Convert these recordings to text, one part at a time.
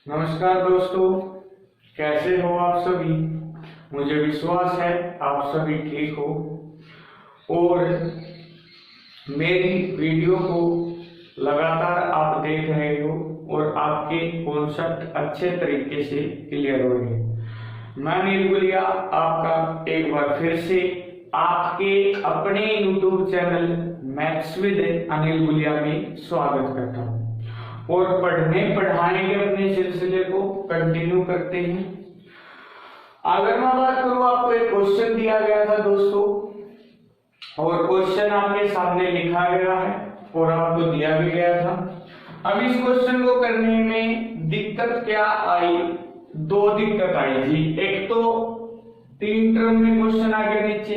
नमस्कार दोस्तों, कैसे हो आप सभी। मुझे विश्वास है आप सभी ठीक हो और मेरी वीडियो को लगातार आप देख रहे हो और आपके कॉन्सेप्ट अच्छे तरीके से क्लियर हो रहे हैं। मैं अनिल गुलिया आपका एक बार फिर से आपके अपने YouTube channel maths with Anil Gulia में स्वागत करता हूँ और पढ़ने पढ़ाने के अपने सिलसिले को कंटिन्यू करते हैं। अगर मैं बात करूं, आपको एक क्वेश्चन दिया गया था दोस्तों और क्वेश्चन आपके सामने लिखा गया है और आपको दिया भी गया था। अब इस क्वेश्चन को करने में दिक्कत क्या आई? दो दिक्कत आई जी। एक तो 3 टर्म में क्वेश्चन आ गया नीचे।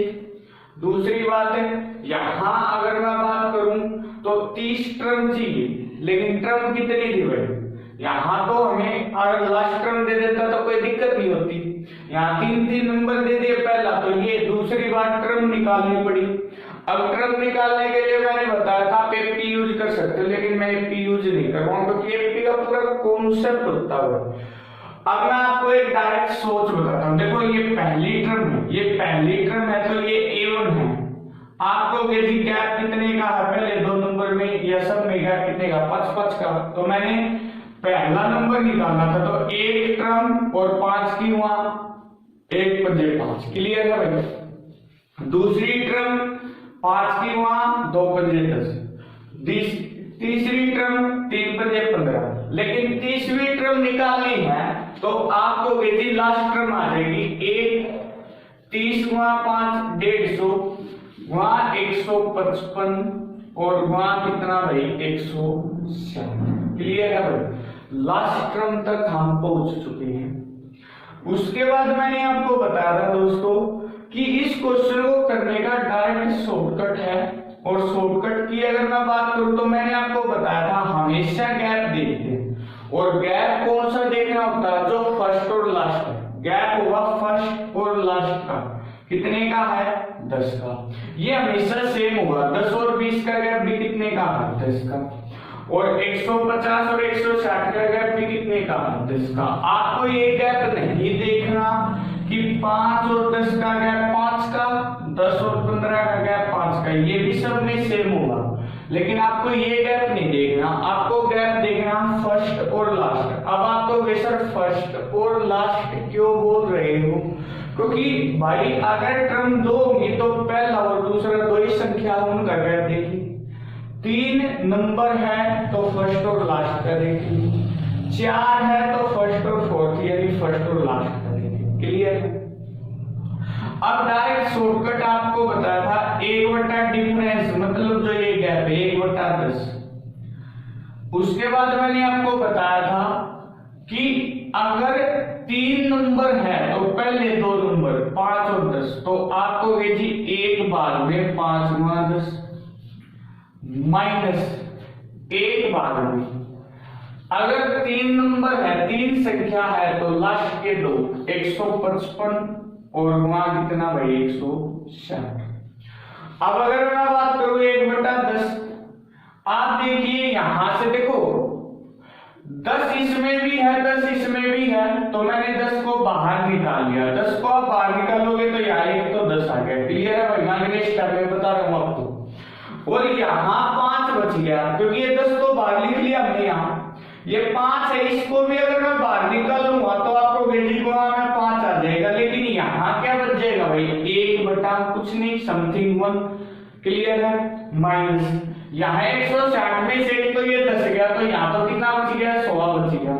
दूसरी बात है यहां अगर मैं बात करूं तो 30 टर्म चाहिए, लेकिन टर्म कितनी थी भाई? यहाँ तो हमें अगर लास्ट टर्म दे देता तो कोई दिक्कत नहीं होती। यहाँ 3 नंबर दे दिए पहला, तो ये दूसरी बार टर्म निकालनी पड़ी। अब टर्म निकालने के लिए मैंने बताया था आप एपी यूज कर सकते हो, लेकिन मैं एपी यूज नहीं कर रहा हूँ क्योंकि एपी का पूरा कॉन्सेप्ट होता है। अब मैं आपको एक डायरेक्ट सोच बताता हूँ। देखो ये पहली टर्म है, ये पहली टर्म है तो ये A1 है। आपको जी गैप कितने का है? पहले 2 नंबर में या सब में गैप कितने का? 5 का। तो मैंने पहला नंबर निकालना था तो 1 टर्म और 5 की वहां 1 पंजे 5। क्लियर है भाई? दूसरी टर्म 5 की वहां 2 पंजे 10। तीसरी टर्म 3 पंजे 15। लेकिन 30वीं टर्म निकालनी है तो आपको जी लास्ट टर्म आ जाएगी 1 30 वहां 5 150 वहां 155 और वहां कितना भाई 107। क्लियर है भाई? लास्ट टर्म तक हम पहुंच चुके हैं। उसके बाद मैंने आपको बताया था दोस्तों कि इस क्वेश्चन को करने का डायरेक्ट शॉर्टकट है। और शॉर्टकट की अगर मैं बात करूं तो मैंने आपको बताया था हमेशा गैप देखते हैं। और गैप कौन सा देखना होता है? जो फर्स्ट और लास्ट है। गैप होगा फर्स्ट और लास्ट का। कितने का है? 10 का। ये हमेशा सेम होगा। 10 और 20 का गैप भी कितने का है? 10 का। और 150 और 160 का गैप भी कितने का है? 10 का। आपको ये गैप नहीं देखना कि 5 और 10 का गैप 5 का, 10 और 15 का गैप 5 का। ये भी सब में सेम होगा, लेकिन आपको ये गैप नहीं देखना। आपको गैप देखना फर्स्ट और लास्ट। अब आप कहोगे सर फर्स्ट और लास्ट क्यों बोल रहे हो? क्योंकि भाई अगर टर्म 2 होंगी तो पहला और दूसरा 2 ही संख्या, उनका गैप देखिए। 3 नंबर है तो फर्स्ट और लास्ट का देखिए। 4 है तो फर्स्ट और फोर्थ, यानी फर्स्ट और लास्ट का देखिए। क्लियर है? अब डायरेक्ट शॉर्टकट आपको बताया था 1/10 डिफरेंस, मतलब जो ये गैप है 1/10। उसके बाद मैंने आपको बताया था कि अगर 3 नंबर है तो पहले 2 नंबर 5 और 10, तो आपको जी एक भाग में 5 गुणा 10 माइनस एक भाग में। अगर 3 नंबर है, 3 संख्या है तो लास्ट के 2 155 और वहां कितना भाई 160। अब अगर मैं बात करूं 1/10, आप देखिए यहां से देखो 10 इसमें भी है 10 इसमें भी है, तो मैंने 10 को बाहर निकाल लिया। 10 को आप बाहर निकालोगे तो यहाँ एक तो 10 आ गया। क्लियर है भाई? मैं अगले स्टेप में बता रहा हूं आपको। और यहाँ 5 बच गया क्योंकि ये 10 को बाहर लिख लिया हमने। यहाँ ये 5 है, इसको भी अगर मैं बाहर निकालूंगा तो आपको बेजी को में 5 आ जाएगा। लेकिन यहाँ क्या बच जाएगा भाई? 1 कुछ नहीं, समथिंग 1। क्लियर है? माइनस यहाँ 160 में से तो ये 10 गया, तो यहाँ तो कितना बच गया? 16 बच गया।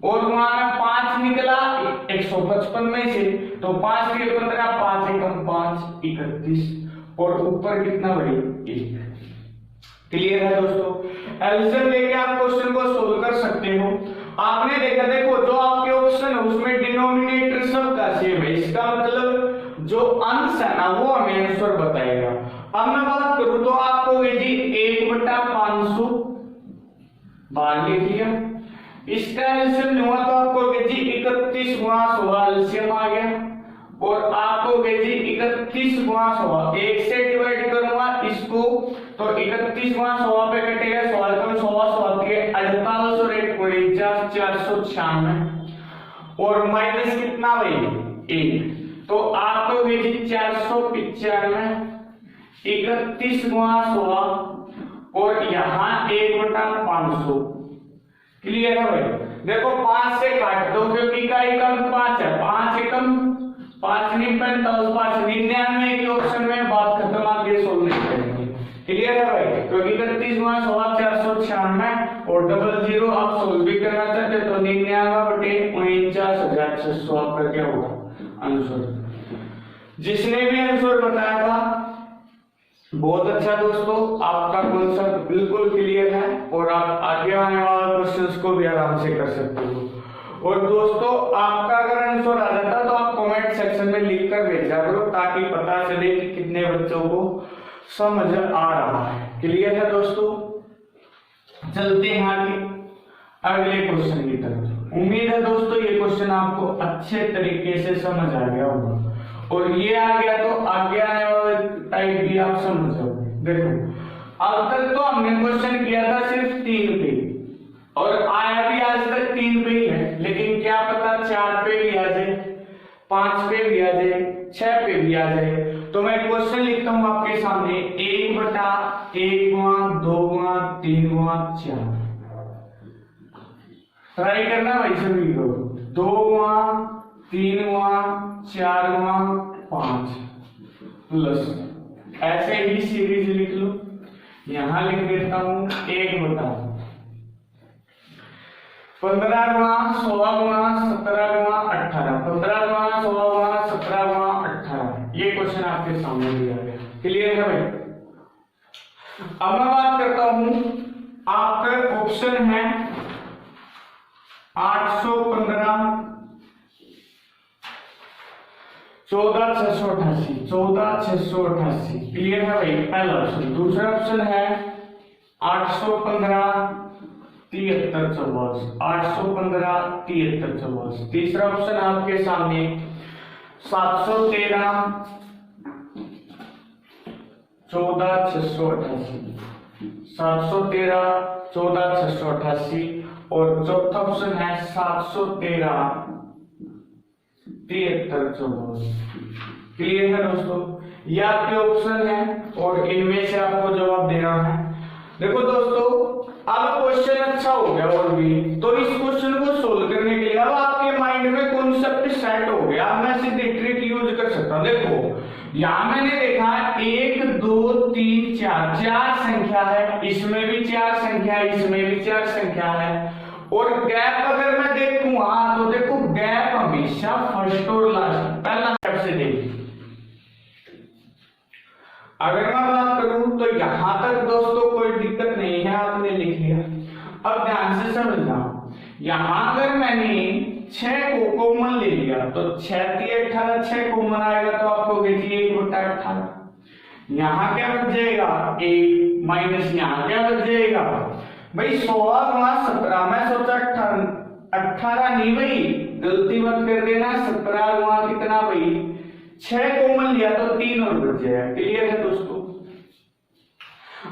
और वहां में 5 निकला 155 में से, तो 5 के 15 5 एकम 5 31 और ऊपर कितना भाई 1। क्लियर है दोस्तों? एलसीएम लेके आप क्वेश्चन को सोल्व कर सकते हो। आपने देखा, देखो जो आपके ऑप्शन है उसमें डिनोमिनेटर सबका सेम है। इसका मतलब जो अंश है ना वो हमें आंसर बताएगा। अब मैं बात करूं तो आपको जी 1/500 बाहर लिख लिया। इसका एलसीएम हुआ तो आपको जी 31 गुणा 16 एलसीएम आ गया। और आपको जी 31 गुणा 16 1 से डिवाइड करूंगा इसको तो 31 गुणा 100 पे कटेगा 16 कम 16 48 और 1 49 496 और माइनस कितना भाई 1, तो आपको होगी 495 31 गुणा 16 और यहाँ 1/500। क्लियर है भाई? देखो 5 से काट दो क्योंकि का एकम 5 है, 5 एकम 5 नहीं 45 5 99 के ऑप्शन में बात खत्म, आगे सोल्व नहीं करेंगे। क्लियर है भाई? क्योंकि 31 गुणा 16 496 और 00 आप सोल्व भी करना चाहते तो 99/49,600 आपका क्या होगा आंसर। जिसने भी आंसर बताया था बहुत अच्छा दोस्तों, आपका कॉन्सेप्ट बिल्कुल क्लियर है और आप आगे आने वाले क्वेश्चंस को भी आराम से कर सकते हो। और दोस्तों आपका अगर आंसर आ जाता तो आप कमेंट सेक्शन में लिख कर भेजा करो ताकि पता चले कि कितने बच्चों को समझ आ रहा है। क्लियर है दोस्तों? चलते हैं आगे अगले क्वेश्चन की तरफ। उम्मीद है दोस्तों ये क्वेश्चन आपको अच्छे तरीके से समझ आ गया होगा और ये आ गया तो आगे आने वाले टाइप भी आप समझ जाओगे। देखो अब तक तो हमने क्वेश्चन किया था सिर्फ 3 पे और आया भी आज तक 3 पे ही है, लेकिन क्या पता 4 पे भी आ जाए, 5 पे भी आ जाए, 6 पे भी आ जाए। तो मैं क्वेश्चन लिखता हूं आपके सामने 1/1 गुणा 2 गुणा 3 गुणा 4। ट्राई करना भाई सभी को। 2 गुणा 3 गुणा 4 गुणा 5 प्लस ऐसे ही सीरीज लिख लो। यहां लिख देता हूं 1/15 गुणा 16 गुणा 17 गुणा 18 15 गुणा 16 गुणा 17 गुणा 18। ये क्वेश्चन आपके सामने दिया गया। क्लियर है भाई? अब मैं बात करता हूं, आपका ऑप्शन है 815 14,688 14,688। क्लियर है भाई? पहला ऑप्शन। दूसरा ऑप्शन है 815 7344 815 7344। तीसरा ऑप्शन आपके सामने 713 14,688 713 14,688 और चौथा ऑप्शन है 713 7344। क्लियर है दोस्तों? ये आपके ऑप्शन है और इनमें से आपको जवाब देना है। देखो दोस्तों अब क्वेश्चन अच्छा हो गया और भी, तो इस क्वेश्चन को सोल्व करने के लिए अब आपके माइंड में कॉन्सेप्ट सेट हो गया। अब मैं सीधे ट्रिक यूज कर सकता हूं। देखो यहां मैंने देखा 1 2 3 4 संख्या है, इसमें भी 4 संख्या है, इसमें भी 4 संख्या है और गैप अगर मैं देखूंगा तो देखो गैप हमेशा फर्स्ट और लास्ट पहला स्टेप से देखिए। अगर मैं बात करूं तो यहां तक दोस्तों कोई दिक्कत नहीं है, आपने लिख लिया। अब ध्यान से समझना, यहां अगर मैंने 6 को कॉमन ले लिया तो 6 3 18 6 कॉमन आएगा तो आपको भेजिए 1/18। यहां क्या बच जाएगा 1 माइनस यहां क्या बच जाएगा भाई 16 गुणा 17। मैं सोचा 18 नहीं भाई, गलती मत कर देना, 17 गुणा कितना भाई 6 कॉमन लिया तो 3 और बच जाएगा। क्लियर है दोस्तों?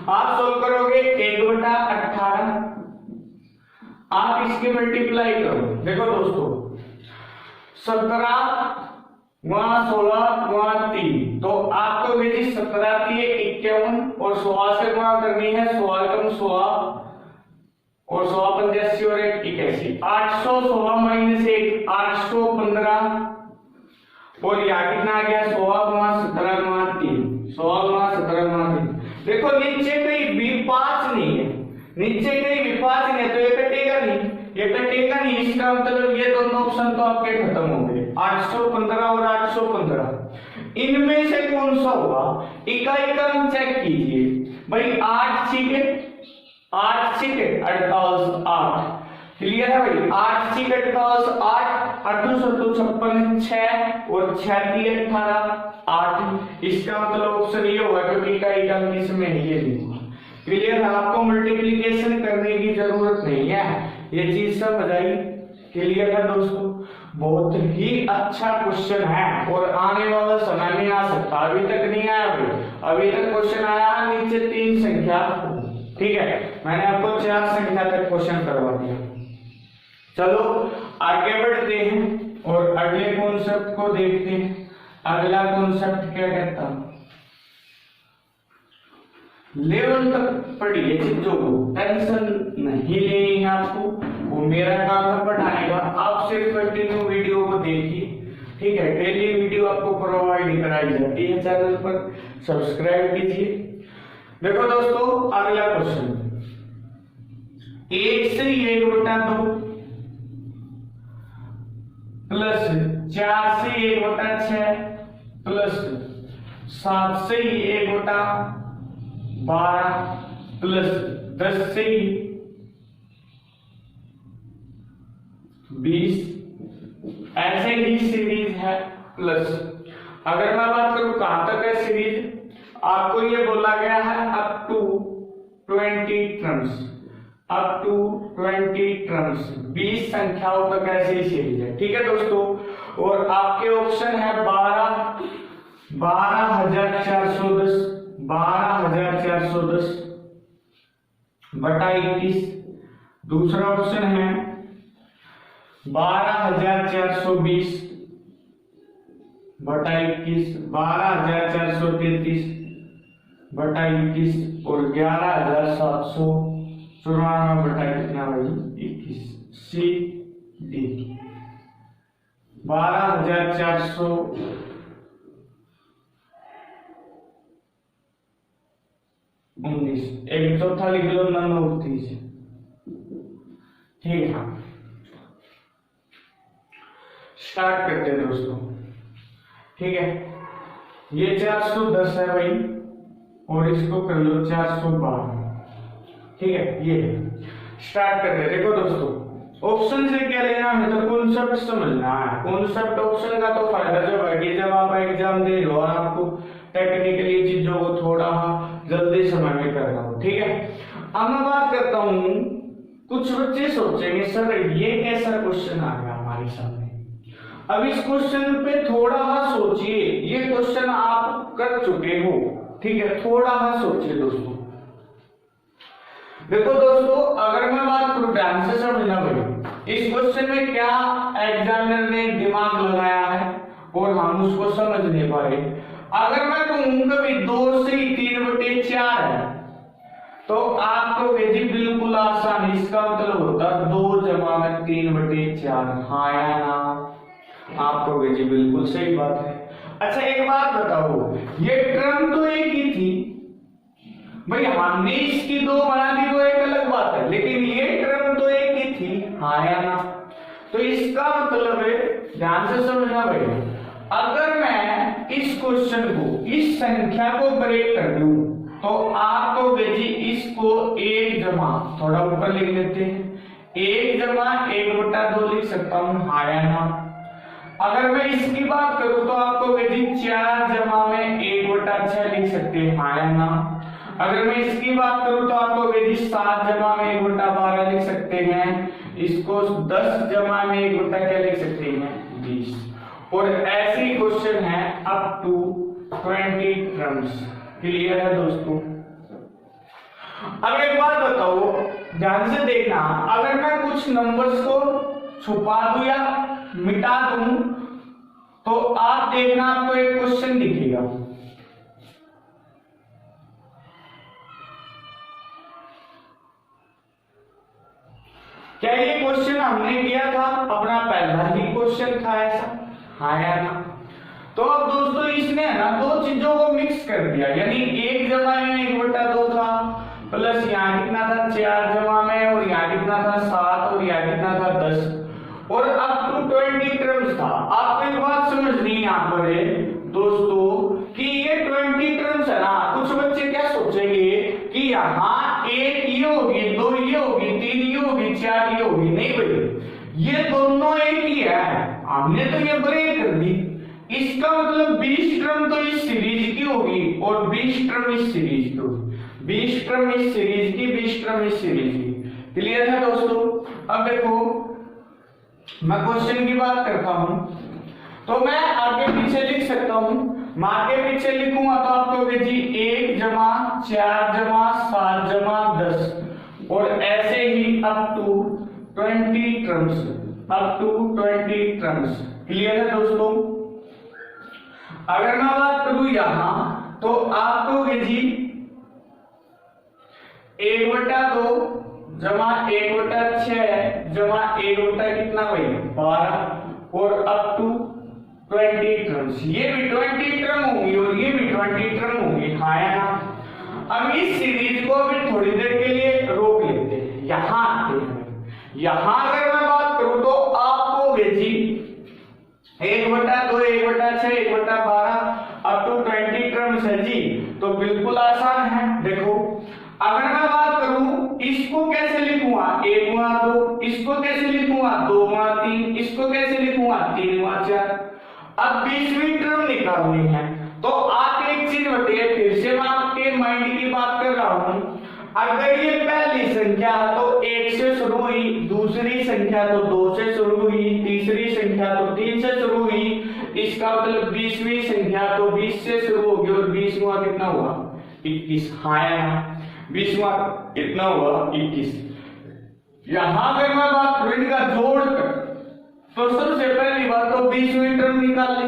आप सोल्व करोगे 1/18, आप इसके मल्टीप्लाई करो। देखो दोस्तों 17 गुणा 16 गुणा 3 तो आपको भेजी 17 3 51 और 16 से गुणा करनी है 16 कम 16 और 16 85 और 1 81। 816 माइनस 1 815 और यहाँ कितना आ गया 16 गुणा 17 गुणा 3 16 गुणा 17 गुणा 3। देखो नीचे कहीं भी 5 नहीं है, नीचे कहीं भी 5 नहीं है तो ये कटेगा नहीं, ये कटेगा नहीं। इसका मतलब ये दोनों ऑप्शन तो आपके खत्म हो गए 815 और 815। इनमें से कौन सा होगा इकाई क्रम चेक कीजिए भाई। 8 छीके 8 छीके 48 8। क्लियर है भाई? 8 छीके 48 8 8 56 6 और 6 3 18 8। इसका मतलब ऑप्शन ये होगा क्योंकि इकाई क्रम इसमें ये नहीं। क्लियर है? आपको मल्टीप्लिकेशन करने की जरूरत नहीं है, ये चीज समझ आई। क्लियर है दोस्तों? बहुत ही अच्छा क्वेश्चन है और आने वाला समय में आ सकता, अभी तक नहीं आया भाई, अभी तक क्वेश्चन आया है नीचे 3 संख्या, ठीक है, मैंने आपको 4 संख्या तक क्वेश्चन करवा दिया। चलो आगे बढ़ते हैं और अगले कॉन्सेप्ट को देखते हैं। अगला कॉन्सेप्ट क्या कहता है, लेवल तक पढ़िए चीजों को, टेंशन नहीं लेनी है आपको, वो मेरा काम है पढ़ाने का, आप सिर्फ कंटिन्यू वीडियो को देखिए, ठीक है। डेली वीडियो आपको प्रोवाइड कराई जाती है चैनल पर, सब्सक्राइब कीजिए। देखो दोस्तों अगला क्वेश्चन, 1 से 1/2 प्लस 4 से 1/6 प्लस 7 से 1/12 प्लस 10 से 20 ऐसे ही सीरीज है। प्लस अगर मैं बात करूं कहां तक है सीरीज, आपको ये बोला गया है up to 20 terms, up to 20 terms, 20 संख्याओं तक ऐसी सीरीज है, ठीक है दोस्तों। और आपके ऑप्शन है 12,410 12,410 बटा 21, दूसरा ऑप्शन है 12,420 बटा 21, 12,433 बटा 21 और 11,794 बटा कितना भाई 21, सी डी 12,419, एक चौथा लिख लो 930, ठीक है। स्टार्ट करते हैं दोस्तों, ठीक है। ये 410 है भाई और इसको कर लो 412, ठीक है। ये स्टार्ट करते हैं। देखो दोस्तों ऑप्शन से क्या लेना है, तो कॉन्सेप्ट समझना है। कॉन्सेप्ट ऑप्शन का तो फायदा जब है कि जब आप एग्जाम दे रहे हो और आपको टेक्निकली चीजों को थोड़ा जल्दी समय में करना हो, ठीक है। अब मैं बात करता हूं, कुछ बच्चे सोचेंगे सर ये कैसा क्वेश्चन आ गया हमारे सामने। अब इस क्वेश्चन पे थोड़ा सोचिए, ये क्वेश्चन आप कर चुके हो, ठीक है, थोड़ा सोचिए दोस्तों। देखो दोस्तों अगर मैं बात करूं, ध्यान से समझना भाई, इस क्वेश्चन में क्या एग्जामिनर ने दिमाग लगाया है और हम उसको समझ नहीं पाए। अगर मैं कहूं कभी 2 से 3/4 है तो आपको जी बिल्कुल आसान, इसका मतलब होता 2 जमा में 3/4, हाँ या ना, आपको जी बिल्कुल सही बात है। अच्छा एक बात बताओ, ये टर्म तो एक ही थी भाई, हमने इसकी 2 बना दी वो एक अलग बात है, लेकिन ये टर्म तो एक ही थी, हाँ या ना। तो इसका मतलब है, ध्यान से समझना भाई, अगर मैं इस क्वेश्चन को, इस संख्या को ब्रेक कर दूं तो आपको जी इसको 1 जमा, थोड़ा ऊपर लिख लेते हैं, 1 जमा 1/2 लिख सकता हूं, हाँ या ना। अगर मैं इसकी बात करूं तो आपको जी 4 जमा में 1/6 लिख सकते हैं, हाँ या ना। अगर मैं इसकी बात करूं तो आपको जी 7 जमा में 1/12 लिख सकते हैं, इसको 10 जमा में 1/, क्या लिख सकते हैं 20। और ऐसे ही क्वेश्चन है अप टू 20 टर्म्स। क्लियर है दोस्तों। अब एक बात बताओ, ध्यान से देखना, अगर मैं कुछ नंबर्स को छुपा दूं या मिटा दूं तो आप देखना आपको एक क्वेश्चन दिखेगा। क्या ये क्वेश्चन हमने किया था, अपना पहला ही क्वेश्चन था ऐसा, हाँ या ना। तो अब दोस्तों इसने है ना 2 चीजों को मिक्स कर दिया, यानी 1 जमा में 1/2 था, प्लस यहाँ कितना था 4 जमा में, और यहाँ कितना था 7, और यहाँ कितना था 10, और अप टू 20 टर्म्स था। आपको एक बात समझनी है यहाँ पर है दोस्तों कि ये 20 टर्म्स है ना, कुछ बच्चे क्या सोचेंगे कि यहाँ 1 ये होगी, 2 ये होगी, 3 ये होगी, 4 ये होगी। नहीं भाई, ये दोनों एक ही है, हमने तो ये ब्रेक कर दी। इसका मतलब 20 टर्म तो इस सीरीज की होगी और 20 टर्म इस सीरीज की होगी, 20 टर्म इस सीरीज की, 20 टर्म इस सीरीज की। क्लियर है दोस्तों। अब देखो मैं क्वेश्चन की बात करता हूं तो मैं आगे पीछे लिख सकता हूं। मैं आगे पीछे लिखूंगा तो आप कहोगे जी 1 जमा 4 जमा 7 जमा 10 और ऐसे ही up to 20 terms, up to 20 terms. Clear है दोस्तों? अगर मैं बात करूं यहां तो आप कहोगे जी 1/2 जमा 1/6 जमा 1 कितना भाई 12 और अप टू 20 टर्म्स। ये भी 20 टर्म होंगी और ये भी 20 टर्म होंगी। हाँ या ना? अब इस सीरीज को अभी थोड़ी देर के लिए रोक लेते हैं। यहां आते हैं, यहां अगर मैं बात करूं तो आपको जी 1/2 1/6 1/12 अप टू 20 टर्म्स है जी। तो बिल्कुल आसान है। देखो अगर मैं बात करूं इसको कैसे लिखूंगा 1/2, इसको कैसे लिखूंगा 2/3, इसको कैसे लिखूंगा 3/4। अब 20वीं टर्म निकालनी है तो आप एक चीज बताइए, फिर से मैं आपके माइंड की बात कर रहा हूं। अगर ये पहली संख्या तो 1 से शुरू हुई, दूसरी संख्या तो 2 से शुरू हुई, तीसरी संख्या तो 3 से शुरू हुई, इसका मतलब 20वीं संख्या तो 20 से शुरू होगी और 20वां कितना हुआ 21। हाँ 20वां कितना हुआ 21। यहां अगर मैं बात करूं इनका जोड़कर तो सबसे पहली बात तो 20वीं टर्म निकाल ले,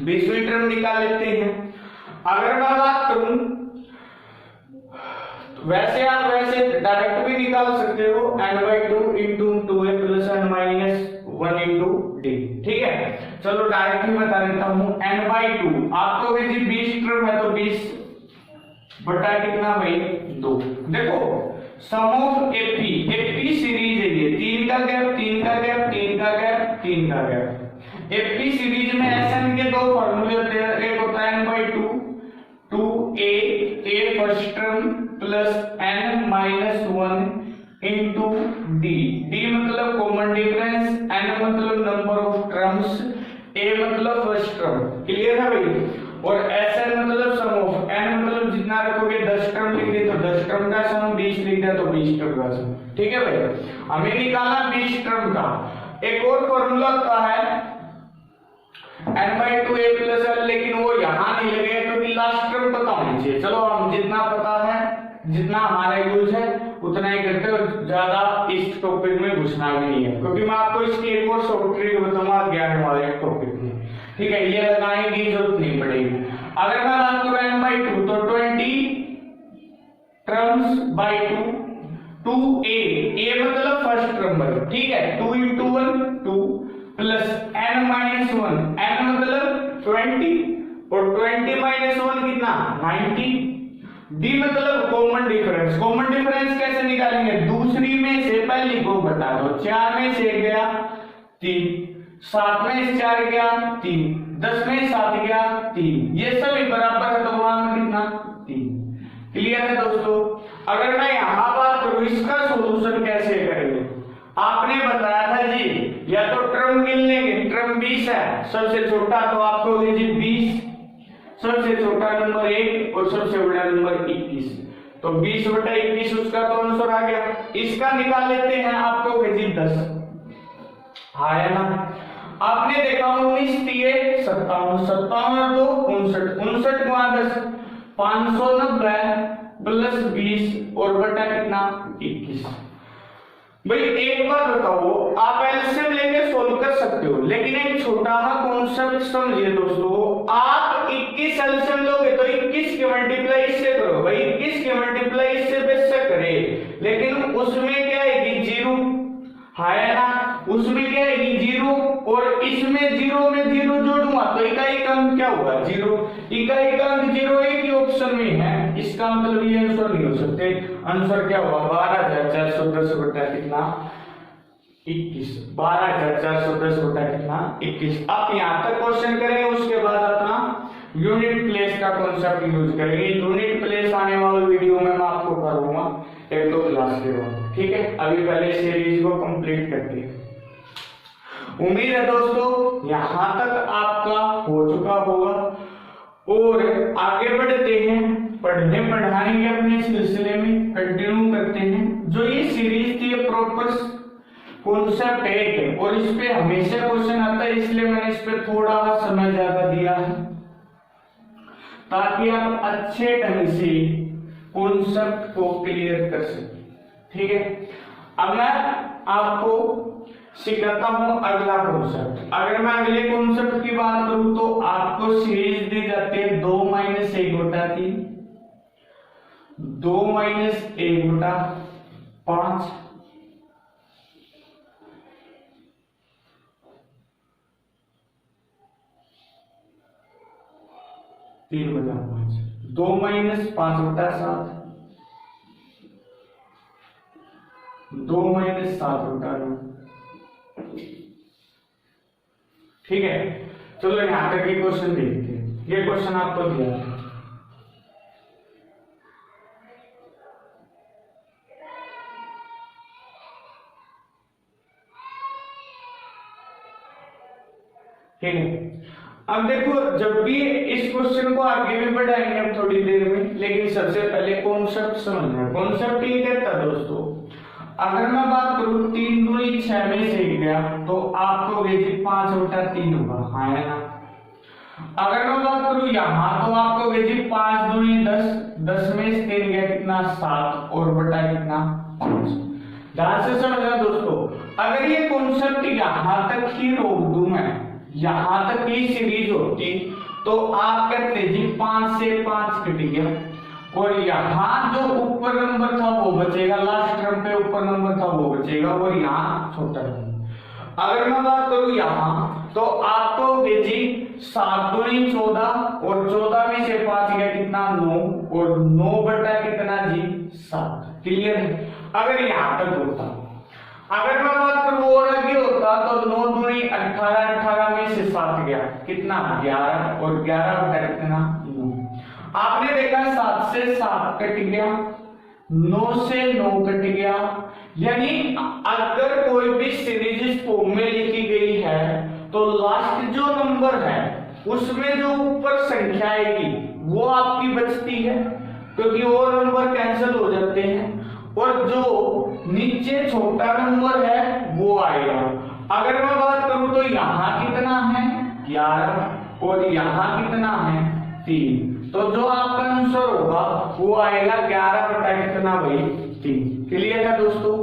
20वीं टर्म निकाल लेते हैं। अगर मैं बात करूं वैसे आप वैसे डायरेक्ट भी निकाल सकते हो n/2 into 2a plus n minus 1 into d। ठीक है, चलो डायरेक्ट ही बता देता हूं। n/2 आपको भी जी 20 टर्म है तो 20 बटा कितना भाई 2। देखो सम ऑफ एपी सीरीज है ये 3 का गैप 3 का गैप 3 का गैप 3 का गैप। एपी सीरीज में एसएन के दो फार्मूले होते हैं, एक होता है n/2 2a first term plus n minus 1 into d। d मतलब कॉमन डिफरेंस, n मतलब नंबर ऑफ टर्म्स, a मतलब फर्स्ट टर्म। क्लियर है भाई? और Sn मतलब सम ऑफ, n मतलब जितना रखोगे 10 टर्म लिख दे तो 10 टर्म का सम, 20 लिख दे तो 20 टर्म का सम। ठीक है भाई, हमें निकालना 20 टर्म का। एक और फॉर्मूला होता है n/2a प्लस l, लेकिन वो यहां नहीं लगेगा क्योंकि लास्ट टर्म पता होनी चाहिए। चलो हम जितना पता है, जितना हमारा यूज है उतना ही करते और ज्यादा इस टॉपिक में घुसना भी नहीं है, क्योंकि मैं आपको इसकी एक और शॉर्ट ट्रिक बताऊंगा 11 वाले टॉपिक में। ठीक है, ये लगाने की जरूरत नहीं पड़ेगी। अगर मैं बात करूं n/2 तो 20 टर्म्स बाय 2a मतलब फर्स्ट टर्म है। ठीक है, 2 into 1 2 plus n minus 1, n मतलब 20 और 20 माइनस 1 कितना 90। d मतलब कॉमन डिफरेंस। कॉमन डिफरेंस कैसे निकालेंगे? दूसरी में से पहली को बता दो। 4 में से गया 3, 7 में से 4 गया 3, 10 में 7 गया 3, ये सभी बराबर है तो वहां में कितना 3। क्लियर है दोस्तों? अगर मैं यहां बात करूं इसका सॉल्यूशन कैसे करेंगे, आपने बताया था जी या तो टर्म गिन लेंगे, टर्म 20 है, सबसे छोटा तो आपको होगी जी 20, सबसे छोटा नंबर 1 और सबसे बड़ा नंबर 21, तो 20/21 उसका तो आंसर आ गया। इसका निकाल लेते हैं, आपको होगी जी 10। आया ना? आपने देखा 19 3 57, 57 2 59, 59 गुणा 10 590 प्लस 20 और बटा कितना 21। भाई एक बात बताओ, आप एलसीएम लेके सोल्व कर सकते हो, लेकिन एक छोटा सा कॉन्सेप्ट समझिए दोस्तों। आप 21 एलसीएम लोगे तो 21 के मल्टीप्लाई इससे करो, भाई 21 के मल्टीप्लाई इससे बेशक करे, लेकिन उसमें क्या है 0 है ना, उसमें क्या है 0 और इसमें 0 में 0 जोड़ूंगा तो इकाई का अंक क्या होगा 0, इकाई का अंक 0 एक ही ऑप्शन में है, इसका मतलब ये आंसर नहीं हो सकते। आंसर क्या होगा 12410 बटा कितना 21, 12410 बटा कितना 21। आप यहां तक क्वेश्चन करेंगे, उसके बाद अपना यूनिट प्लेस का कॉन्सेप्ट यूज करेंगे। यूनिट प्लेस आने वाले वीडियो में मैं आपको करूंगा 1-2 क्लास के बाद। ठीक है, अभी पहले सीरीज को कंप्लीट करते हैं। उम्मीद है दोस्तों यहां तक आपका हो चुका होगा और आगे बढ़ते हैं, पढ़ने पढ़ाने के अपने सिलसिले में कंटिन्यू करते हैं। जो ये सीरीज थी प्रॉपर कॉन्सेप्ट एक है और इस पे हमेशा क्वेश्चन आता है, इसलिए मैंने इस पे थोड़ा समय ज्यादा दिया है ताकि आप अच्छे ढंग से कॉन्सेप्ट को क्लियर कर सकें। ठीक है, अब मैं आपको सिखाता हूं अगला कॉन्सेप्ट। अगर मैं अगले कॉन्सेप्ट की बात करूं तो आपको सीरीज दी जाती है 2 - 1/3, 2 - 1/5, 3/5, 2 - 5/7, 2 - 7/9। ठीक है, चलो यहां तक ये क्वेश्चन देखते हैं। ये क्वेश्चन आपको दिया है, ठीक है। अब देखो, जब भी इस क्वेश्चन को आगे भी बढ़ाएंगे हम थोड़ी देर में, लेकिन सबसे पहले कॉन्सेप्ट समझना है। कॉन्सेप्ट ये कहता है दोस्तों, अगर मैं बात करूं 3 दूनी 6 में से गया तो आपको जी 5/3 होगा, हाँ है ना। अगर मैं बात करूं यहां तो आपको जी 5 दूनी 10, 10 में से 3 गया कितना 7 और बटा कितना 5। ध्यान से समझना दोस्तों, अगर ये कॉन्सेप्ट यहां तक ही रोक दूं मैं, यहां तक ही सीरीज होती तो आप कहते जी 5 से 5 कट गया और यहाँ जो ऊपर नंबर था वो बचेगा, लास्ट टर्म पे ऊपर नंबर था वो बचेगा और यहाँ छोटा नंबर। अगर मैं बात करूं यहाँ तो आपको जी 7 दूनी 14 और 14 में से 5 गया कितना 9 और 9 बटा कितना जी 7। क्लियर है। अगर यहाँ तक होता, अगर मैं बात करूं और आगे होता तो 9 दूनी 18, 18 में से 7 गया कितना 11 और 11 बटा कितना 9। आपने देखा 7 से 7 कट गया, 9 से 9 कट गया। यानी अगर कोई भी सीरीज इस फॉर्म में लिखी गई है तो लास्ट जो नंबर है उसमें जो ऊपर संख्या आएगी वो आपकी बचती है, क्योंकि और नंबर कैंसिल हो जाते हैं और जो नीचे छोटा नंबर है वो आएगा। अगर मैं बात करूं तो यहाँ कितना है 11 और यहाँ कितना है 3, तो जो आपका आंसर होगा वो आएगा 11 बटा कितना भाई 3। क्लियर है दोस्तों।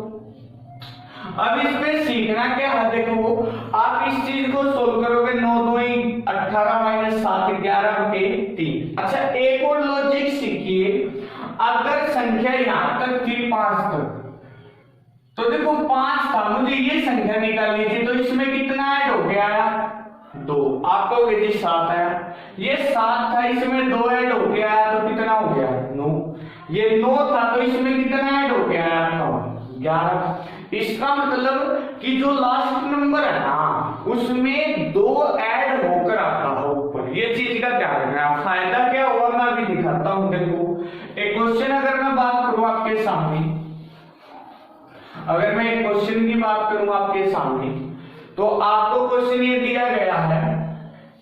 अब इसमें सीखना क्या है, देखो आप इस चीज को सोल्व करोगे 9 दूनी 18 - 7 11/3। अच्छा, एक और लॉजिक सीखिए, अगर संख्या यहां तक थी 5 तक, तो देखो 5 था, मुझे ये संख्या निकालनी थी, तो इसमें कितना ऐड हो गया 2, आपको जी 7 आया। ये 7 था, इसमें 2 ऐड हो गया तो कितना हो गया 9। ये 9 था तो इसमें कितना ऐड हो गया आपका 11। इसका मतलब कि जो लास्ट नंबर है ना उसमें 2 ऐड होकर आता है ऊपर। ये चीज का ध्यान रखना। फायदा क्या हुआ मैं अभी दिखाता हूं। देखो एक क्वेश्चन अगर मैं बात करूं आपके सामने, अगर मैं एक क्वेश्चन की बात करूं आपके सामने, तो आपको क्वेश्चन ये दिया गया है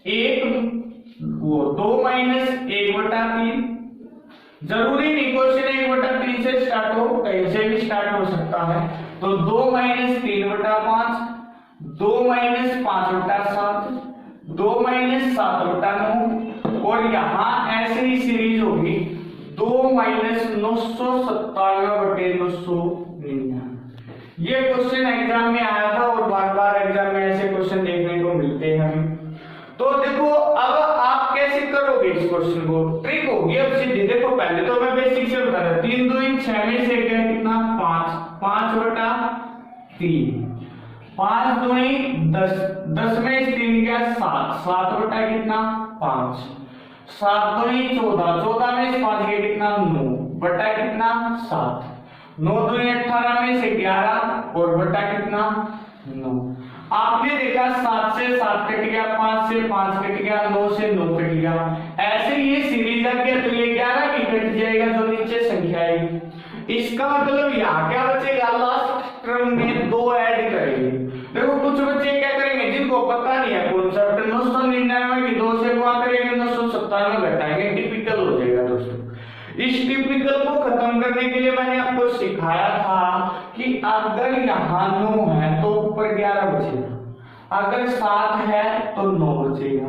2 - 1/3। जरूरी नहीं क्वेश्चन 1/3 से स्टार्ट हो, कहीं से भी स्टार्ट हो सकता है। तो 2 - 3/5, 2 - 5/7, 2 - 7/9 और यहाँ ऐसे ही सीरीज होगी 2 - 997/999। ये क्वेश्चन एग्जाम में आया था और बार बार एग्जाम में ऐसे क्वेश्चन देखने को मिलते हैं। तो देखो अब आप कैसे करोगे इस क्वेश्चन को, ट्रिक होगी अब सीधी। देखो पहले तो मैं बेसिक से बता रहा, 3 दूनी 6 में से गया कितना 5, 5/3, 5 दूनी 10, 10 में से 3 गया 7, 7 बटा कितना 5, 7 दूनी 14, 14 में से 5 गया कितना 9 बटा कितना 7, 9 दूनी 18 में से 11 और बटा कितना 9। आपने देखा 7 से 7 कट गया, 5 से 5 कट गया, 9 से 9 कट गया। ऐसे ये सीरीज आ गया तो ये 11 भी कट जाएगा जो नीचे संख्या आएगी। इसका मतलब यहाँ क्या बचेगा, लास्ट टर्म में 2 ऐड करेंगे। देखो कुछ बच्चे क्या करेंगे जिनको पता नहीं है कॉन्सेप्ट, 999 की 2 से गुणा करेंगे, 997 घटाएंगे, टिपिकल हो जाएगा दोस्तों। इस टिपिकल को खत्म करने के लिए मैंने आपको सिखाया था कि अगर यहाँ 9 है तो ऊपर 11 बचेगा, अगर 7 है तो 9 बचेगा,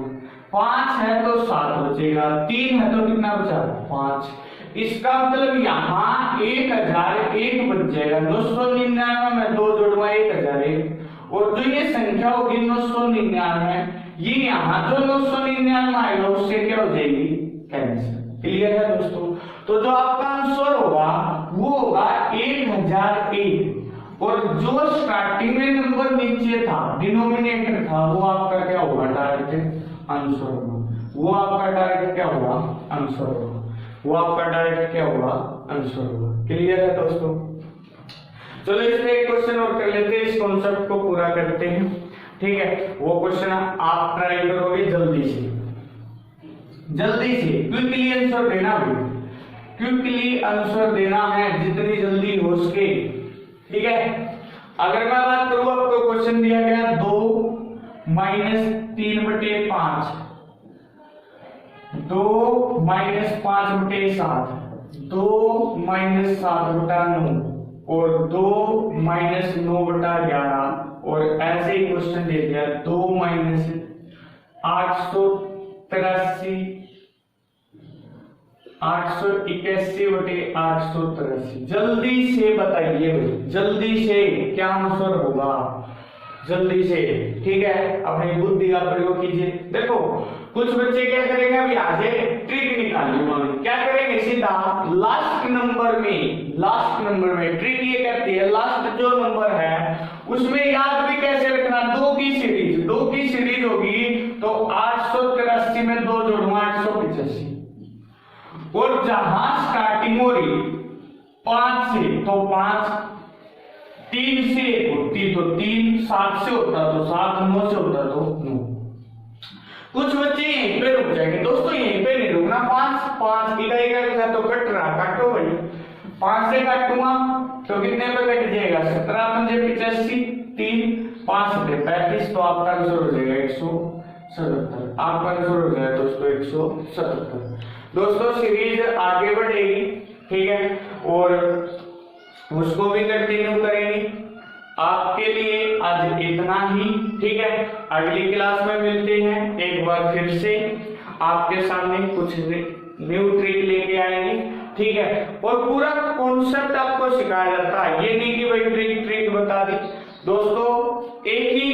5 है तो 7 बचेगा, 3 है तो कितना बचा 5। इसका मतलब यहाँ 1001 बच जाएगा। 999 में 2 जोड़वा 1001, और जो ये संख्या होगी 999, ये यहाँ जो 999 आएगा उससे क्या हो जाएगी कैंसिल। क्लियर है दोस्तों? तो जो आपका आंसर होगा वो होगा 1001, और जो स्टार्टिंग में नंबर नीचे था डिनोमिनेटर था वो आपका क्या होगा डायरेक्ट आंसर होगा, वो आपका डायरेक्ट क्या होगा आंसर होगा, वो आपका डायरेक्ट क्या होगा आंसर होगा। क्लियर है दोस्तों? चलो इसमें एक क्वेश्चन और कर लेते हैं, इस कॉन्सेप्ट को पूरा करते हैं। ठीक है, वो क्वेश्चन आप ट्राई करोगे जल्दी से क्विकली आंसर देना भी, क्विकली आंसर देना है जितनी जल्दी हो सके। ठीक है, अगर मैं बात करूं आपको क्वेश्चन दिया गया 2 - 3/5, 2 - 5/7, 2 - 7/9 और 2 - 9/11, और ऐसे ही क्वेश्चन दे दिया 2 - 883 881/883। जल्दी से बताइए भाई, जल्दी से क्या आंसर होगा, जल्दी से। ठीक है, अपनी बुद्धि का प्रयोग कीजिए। देखो कुछ बच्चे क्या करेंगे, अभी आज ट्रिक निकालिए उन्होंने, क्या करेंगे सीधा लास्ट नंबर में ट्रिक ये कहती है लास्ट जो नंबर है उसमें याद भी कैसे रखना, 2 की सीरीज होगी तो 883 में 2 जोड़ूंगा 885, और जहां स्टार्टिंग हो रही 5 से तो 5, 3 से 1 होती तो 3, 7 से होता तो 7, 9 से होता तो 9। कुछ बच्चे यहीं पे रुक जाएंगे दोस्तों, यहीं पे नहीं रुकना। 5 इकाई का तो कट रहा, काटो भाई, 5 से काटूंगा तो कितने पे कट जाएगा 17 × 85, 3 5 × 35, तो आपका आंसर हो जाएगा 177। आपका आंसर हो जाएगा दोस्तों 177। दोस्तों सीरीज आगे बढ़ेगी, ठीक है, और उसको भी कंटिन्यू करेंगे। आपके लिए आज इतना ही, ठीक है, अगली क्लास में मिलते हैं। एक बार फिर से आपके सामने कुछ न्यू ट्रिक लेके आएंगे, ठीक है, और पूरा कॉन्सेप्ट आपको सिखाया जाता है, ये नहीं कि भाई ट्रिक बता दी। दोस्तों एक ही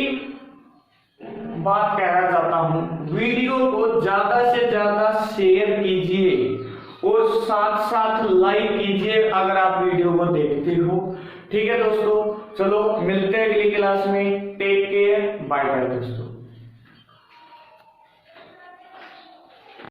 बात कहना चाहता हूं, वीडियो को ज्यादा से ज्यादा शेयर कीजिए और साथ साथ लाइक कीजिए अगर आप वीडियो को देखते हो। ठीक है दोस्तों, चलो मिलते हैं अगली क्लास में। टेक केयर, बाय बाय दोस्तों।